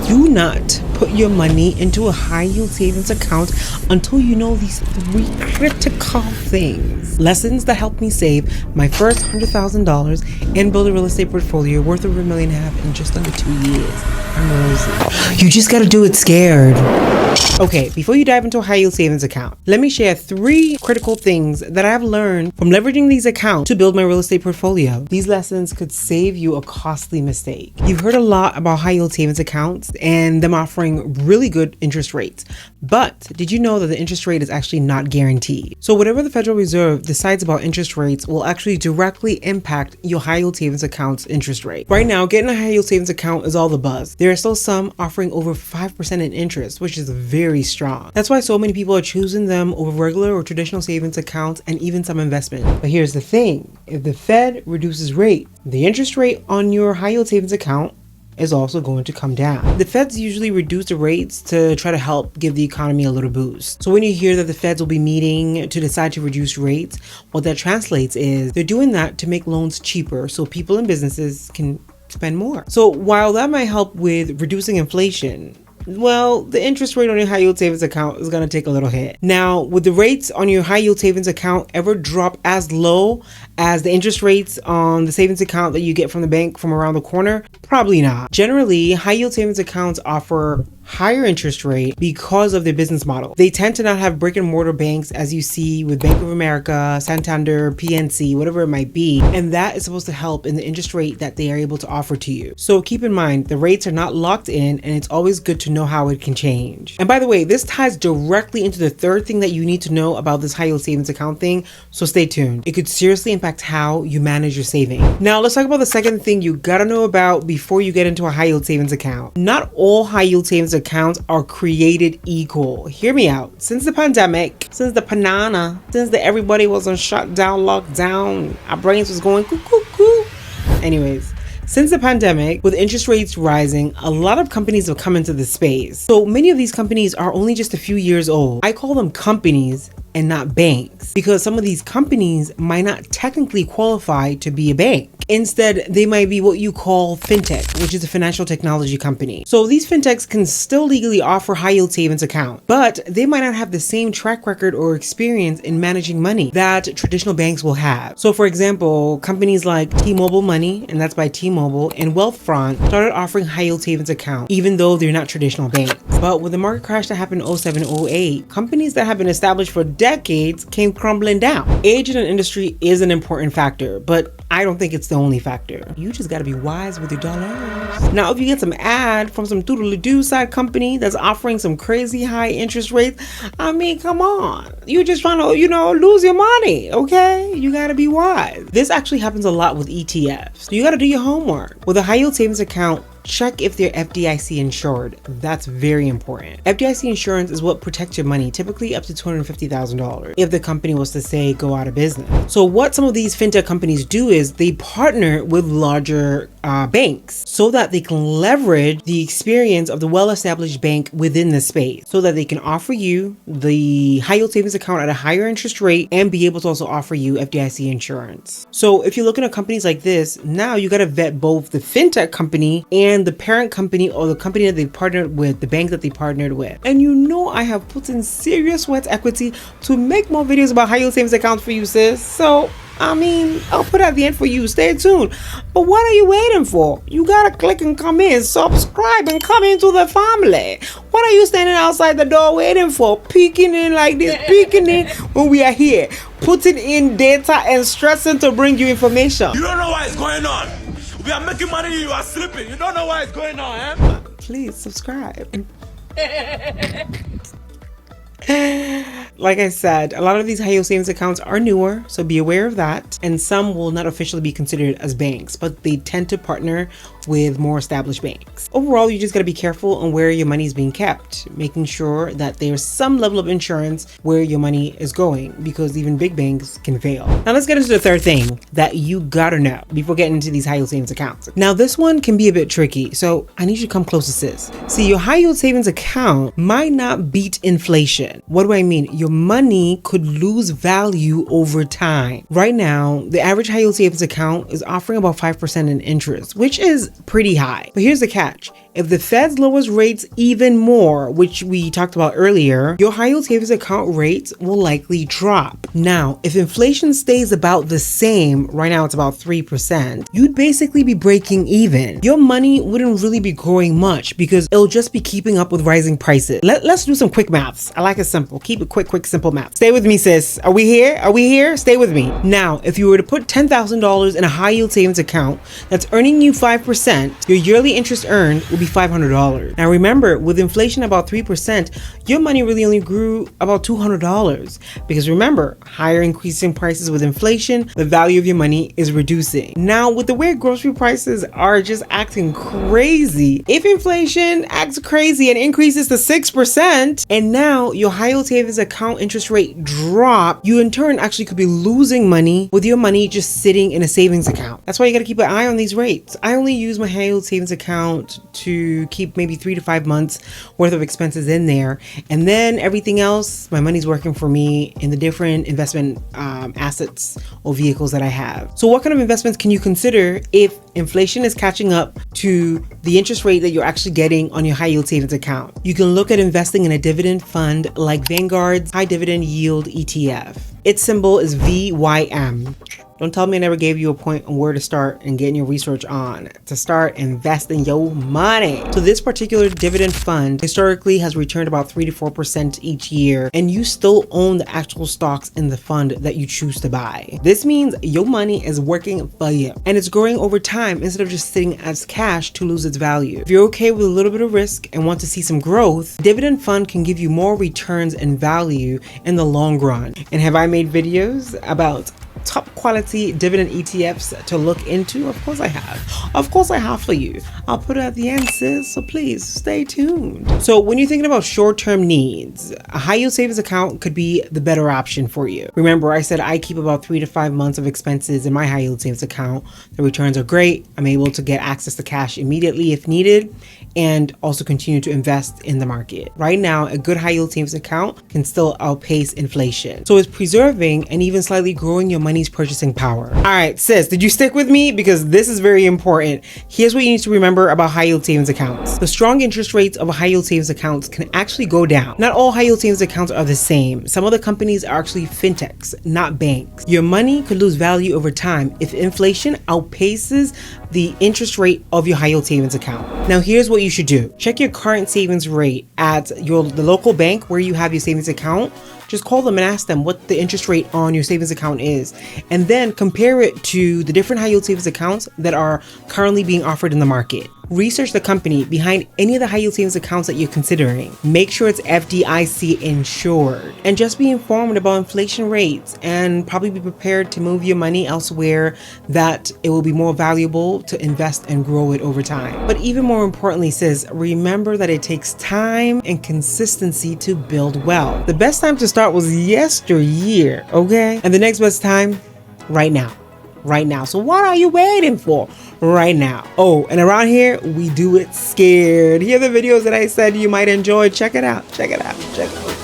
Do not put your money into a high yield savings account until you know these 3 critical things. Lessons that helped me save my first $100,000 and build a real estate portfolio worth over $1.5 million in just under 2 years. I'm Rosie. You just gotta do it scared. Okay, before you dive into a high yield savings account, let me share 3 critical things that I've learned from leveraging these accounts to build my real estate portfolio. These lessons could save you a costly mistake. You've heard a lot about high yield savings accounts and them offering really good interest rates. But did you know that the interest rate is actually not guaranteed? So whatever the Federal Reserve decides about interest rates will actually directly impact your high yield savings account's interest rate. Right now, getting a high yield savings account is all the buzz. There are still some offering over 5% in interest, which is very strong. That's why so many people are choosing them over regular or traditional savings accounts and even some investment. But here's the thing, if the Fed reduces rate, the interest rate on your high yield savings account is also going to come down. The Feds usually reduce the rates to try to help give the economy a little boost. So when you hear that the Feds will be meeting to decide to reduce rates, what that translates is they're doing that to make loans cheaper so people and businesses can spend more. So while that might help with reducing inflation, well, the interest rate on your high yield savings account is going to take a little hit. Now, would the rates on your high yield savings account ever drop as low as the interest rates on the savings account that you get from the bank from around the corner? Probably not. Generally, high yield savings accounts offer higher interest rate because of their business model. They tend to not have brick and mortar banks as you see with Bank of America, Santander, PNC, whatever it might be. And that is supposed to help in the interest rate that they are able to offer to you. So keep in mind, the rates are not locked in and it's always good to know how it can change. And by the way, this ties directly into the 3rd thing that you need to know about this high yield savings account thing. So stay tuned. It could seriously impact how you manage your saving. Now let's talk about the 2nd thing you gotta know about before you get into a high yield savings account. Not all high yield savings accounts are created equal. Hear me out. Since the pandemic, since everybody was on shutdown, lockdown, our brains was going cuckoo. Anyways, since the pandemic, with interest rates rising, a lot of companies have come into this space. So many of these companies are only just a few years old. I call them companies and not banks because some of these companies might not technically qualify to be a bank. Instead, they might be what you call fintech, which is a financial technology company. So these fintechs can still legally offer high yield savings account, but they might not have the same track record or experience in managing money that traditional banks will have. So for example, companies like T-Mobile Money, and that's by T-Mobile, and Wealthfront started offering high yield savings account, even though they're not traditional banks. But with the market crash that happened in 07, 08, companies that have been established for decades came crumbling down. Age in an industry is an important factor, but I don't think it's the only factor. You just gotta be wise with your dollars. Now, if you get some ad from some doodly-doo side company that's offering some crazy high interest rates, I mean, come on. You're just trying to, lose your money, okay? You gotta be wise. This actually happens a lot with ETFs. So you gotta do your homework. With a high yield savings account, check if they're FDIC insured. That's very important. FDIC insurance is what protects your money, typically up to $250,000 if the company was to say go out of business. So what some of these fintech companies do is they partner with larger banks so that they can leverage the experience of the well-established bank within the space so that they can offer you the high yield savings account at a higher interest rate and be able to also offer you FDIC insurance. So if you're looking at companies like this, now you got to vet both the fintech company and the parent company or the company that they partnered with, the bank that they partnered with. And I have put in serious sweat equity to make more videos about high yield savings accounts for you, sis. So I'll put it at the end for you. Stay tuned. But what are you waiting for? You gotta click and come in, subscribe, and come into the family. What are you standing outside the door waiting for? Peeking in like this, peeking in when we are here, putting in data and stressing to bring you information. You don't know what is going on. We are making money, you are sleeping. You don't know what is going on, eh? Please subscribe. Like I said, a lot of these high yield savings accounts are newer, so be aware of that. And some will not officially be considered as banks, but they tend to partner with more established banks. Overall, you just got to be careful on where your money is being kept, making sure that there's some level of insurance where your money is going, because even big banks can fail. Now let's get into the 3rd thing that you gotta know before getting into these high yield savings accounts. Now this one can be a bit tricky, so I need you to come closer, sis. See, your high yield savings account might not beat inflation. What do I mean? Your money could lose value over time. Right now, the average high yield savings account is offering about 5% in interest, which is pretty high. But here's the catch. If the Fed lowers rates even more, which we talked about earlier, your high yield savings account rates will likely drop. Now, if inflation stays about the same, right now it's about 3%, you'd basically be breaking even. Your money wouldn't really be growing much because it'll just be keeping up with rising prices. Let's do some quick maths. I like it simple. Keep it quick, simple math. Stay with me, sis. Are we here? Are we here? Stay with me. Now, if you were to put $10,000 in a high yield savings account that's earning you 5%, your yearly interest earned will be $500. Now remember, with inflation about 3%, your money really only grew about $200. Because remember, higher increasing prices with inflation, the value of your money is reducing. Now, with the way grocery prices are just acting crazy, if inflation acts crazy and increases to 6%, and now your high yield savings account interest rate drop, you in turn actually could be losing money with your money just sitting in a savings account. That's why you got to keep an eye on these rates. I only use my high yield savings account to keep maybe 3 to 5 months worth of expenses in there, and then everything else, my money's working for me in the different investment assets or vehicles that I have. So what kind of investments can you consider if inflation is catching up to the interest rate that you're actually getting on your high yield savings account? You can look at investing in a dividend fund like Vanguard's High Dividend Yield ETF. Its symbol is VYM. Don't tell me I never gave you a point on where to start and getting your research on to start investing your money. So this particular dividend fund historically has returned about 3 to 4% each year, and you still own the actual stocks in the fund that you choose to buy. This means your money is working for you and it's growing over time instead of just sitting as cash to lose its value. If you're okay with a little bit of risk and want to see some growth, dividend fund can give you more returns and value in the long run. And have I made videos about top quality dividend ETFs to look into? Of course I have. Of course I have for you. I'll put it at the end, sis, so please stay tuned. So when you're thinking about short-term needs, a high yield savings account could be the better option for you. Remember, I said I keep about 3 to 5 months of expenses in my high yield savings account. The returns are great. I'm able to get access to cash immediately if needed, and also continue to invest in the market. Right now, a good high yield savings account can still outpace inflation. So it's preserving and even slightly growing your money's purchasing power. All right, sis, did you stick with me? Because this is very important. Here's what you need to remember about high yield savings accounts. The strong interest rates of high yield savings accounts can actually go down. Not all high yield savings accounts are the same. Some of the companies are actually fintechs, not banks. Your money could lose value over time if inflation outpaces the interest rate of your high yield savings account. Now here's what you should do. Check your current savings rate at the local bank where you have your savings account. Just call them and ask them what the interest rate on your savings account is, and then compare it to the different high yield savings accounts that are currently being offered in the market. Research the company behind any of the high yield savings accounts that you're considering. Make sure it's FDIC insured, and just be informed about inflation rates and probably be prepared to move your money elsewhere that it will be more valuable to invest and grow it over time. But even more importantly, sis, remember that it takes time and consistency to build wealth. The best time to start was yesteryear, okay? And the next best time, right now. Right now. So what are you waiting for? Right now. Oh, and around here, we do it scared. Here are the videos that I said you might enjoy. Check it out. Check it out. Check it out.